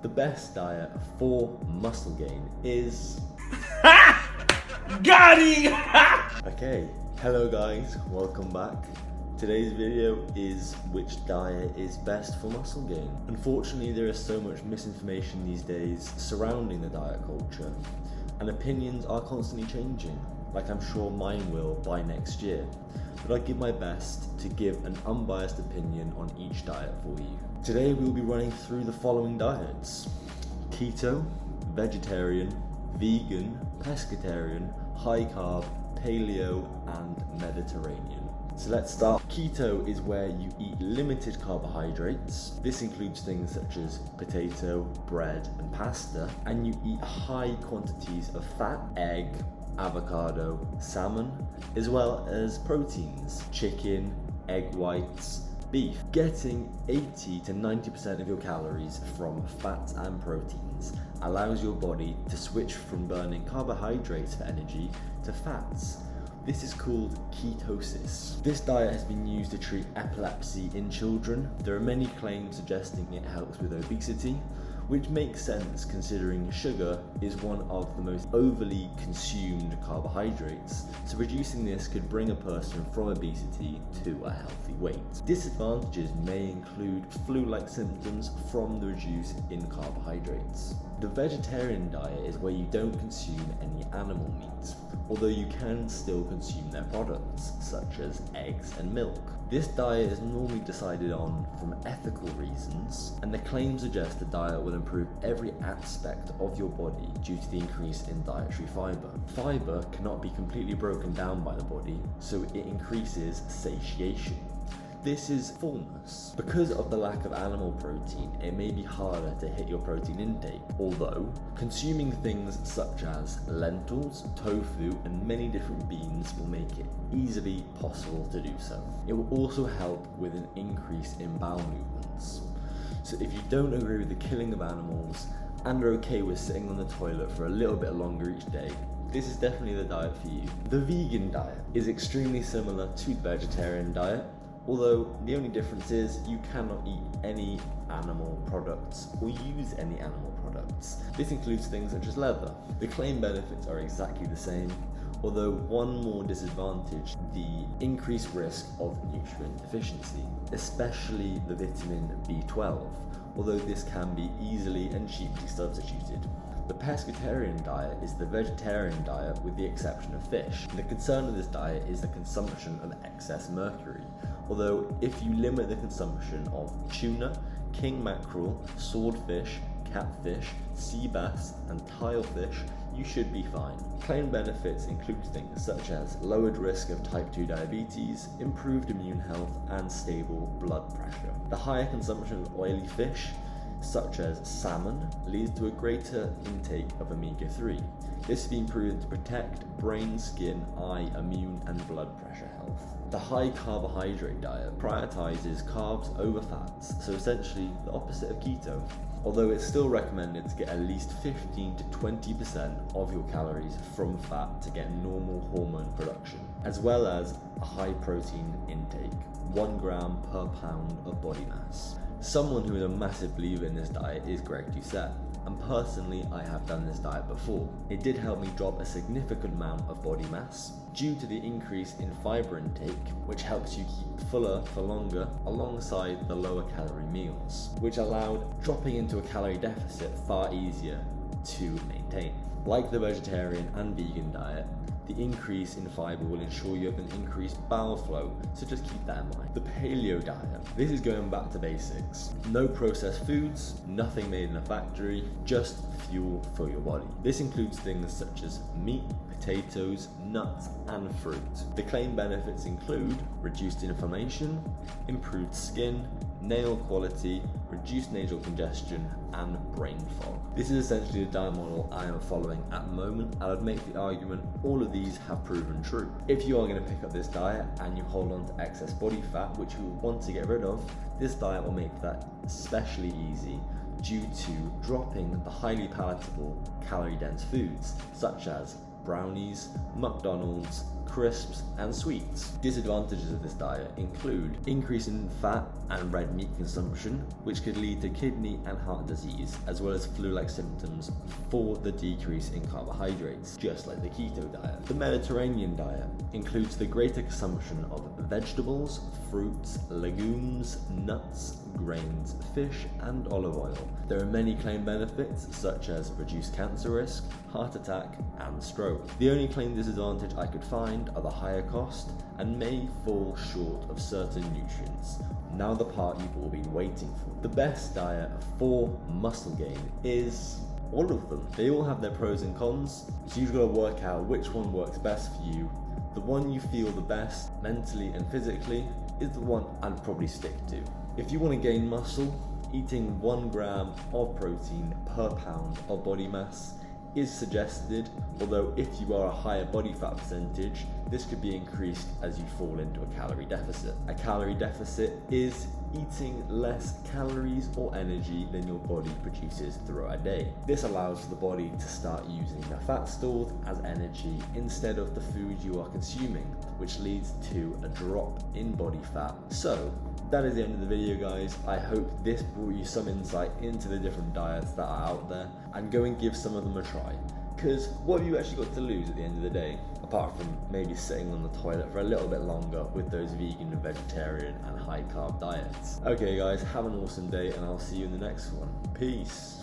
The best diet for muscle gain is... Got him! Okay, hello guys, welcome back. Today's video is which diet is best for muscle gain. Unfortunately, there is so much misinformation these days surrounding the diet culture, and opinions are constantly changing, like I'm sure mine will by next year. But I give my best to give an unbiased opinion on each diet for you. Today we'll be running through the following diets: keto, vegetarian, vegan, pescatarian, high carb, paleo, and Mediterranean. So let's start. Keto is where you eat limited carbohydrates. This includes things such as potato, bread, and pasta, and you eat high quantities of fat, egg, avocado, salmon, as well as proteins, chicken, egg whites, beef. Getting 80 to 90% of your calories from fats and proteins allows your body to switch from burning carbohydrates for energy to fats. This is called ketosis. This diet has been used to treat epilepsy in children. There are many claims suggesting it helps with obesity, which makes sense considering sugar is one of the most overly consumed carbohydrates, so reducing this could bring a person from obesity to a healthy weight. Disadvantages may include flu-like symptoms from the reduce in carbohydrates. The vegetarian diet is where you don't consume any animal meat, although you can still consume their products, such as eggs and milk. This diet is normally decided on from ethical reasons, and the claims suggest the diet will improve every aspect of your body due to the increase in dietary fiber. Fiber cannot be completely broken down by the body, so it increases satiation. This is fullness. Because of the lack of animal protein, it may be harder to hit your protein intake, although consuming things such as lentils, tofu, and many different beans will make it easily possible to do so. It will also help with an increase in bowel movements. So if you don't agree with the killing of animals and are okay with sitting on the toilet for a little bit longer each day, this is definitely the diet for you. The vegan diet is extremely similar to the vegetarian diet, although the only difference is you cannot eat any animal products or use any animal products. This includes things such as leather. The claimed benefits are exactly the same, although one more disadvantage: the increased risk of nutrient deficiency, especially the vitamin B12, although this can be easily and cheaply substituted. The pescatarian diet is the vegetarian diet with the exception of fish. The concern of this diet is the consumption of excess mercury, although if you limit the consumption of tuna, king mackerel, swordfish, catfish, sea bass, and tilefish, you should be fine. Claimed benefits include things such as lowered risk of type 2 diabetes, improved immune health, and stable blood pressure. The higher consumption of oily fish, such as salmon, leads to a greater intake of omega-3. This has been proven to protect brain, skin, eye, immune, and blood pressure health. The high carbohydrate diet prioritizes carbs over fats, so essentially the opposite of keto, although it's still recommended to get at least 15 to 20% of your calories from fat to get normal hormone production, as well as a high protein intake, 1 gram per pound of body mass. Someone who is a massive believer in this diet is Greg Doucette, and personally I have done this diet before. It did help me drop a significant amount of body mass due to the increase in fiber intake, which helps you keep fuller for longer alongside the lower calorie meals, which allowed dropping into a calorie deficit far easier to maintain. Like the vegetarian and vegan diet, the increase in fiber will ensure you have an increased bowel flow, so just keep that in mind. The paleo diet. This is going back to basics. No processed foods, nothing made in a factory, just fuel for your body. This includes things such as meat, potatoes, nuts, and fruit. The claimed benefits include reduced inflammation, improved skin, nail quality, reduced nasal congestion, and brain fog. This is essentially the diet model I am following at the moment, and I'd make the argument all of these have proven true. If you are going to pick up this diet and you hold on to excess body fat, which you want to get rid of, this diet will make that especially easy due to dropping the highly palatable calorie dense foods such as brownies, McDonald's, crisps, and sweets. Disadvantages of this diet include increase in fat and red meat consumption, which could lead to kidney and heart disease, as well as flu-like symptoms for the decrease in carbohydrates, just like the keto diet. The Mediterranean diet includes the greater consumption of vegetables, fruits, legumes, nuts, grains, fish, and olive oil. There are many claimed benefits such as reduced cancer risk, heart attack, and stroke. The only claimed disadvantage I could find are the higher cost and may fall short of certain nutrients. Now the part you've all been waiting for. The best diet for muscle gain is all of them. They all have their pros and cons, so you've got to work out which one works best for you. The one you feel the best mentally and physically is the one I'd probably stick to. If you want to gain muscle, eating 1 gram of protein per pound of body mass is suggested, although if you are a higher body fat percentage, this could be increased as you fall into a calorie deficit. A calorie deficit is eating less calories or energy than your body produces throughout a day. This allows the body to start using the fat stored as energy instead of the food you are consuming, which leads to a drop in body fat. So that is the end of the video, guys. I hope this brought you some insight into the different diets that are out there, and go and give some of them a try. Because what have you actually got to lose at the end of the day, apart from maybe sitting on the toilet for a little bit longer with those vegan and vegetarian and high carb diets? Okay guys, have an awesome day, and I'll see you in the next one. Peace.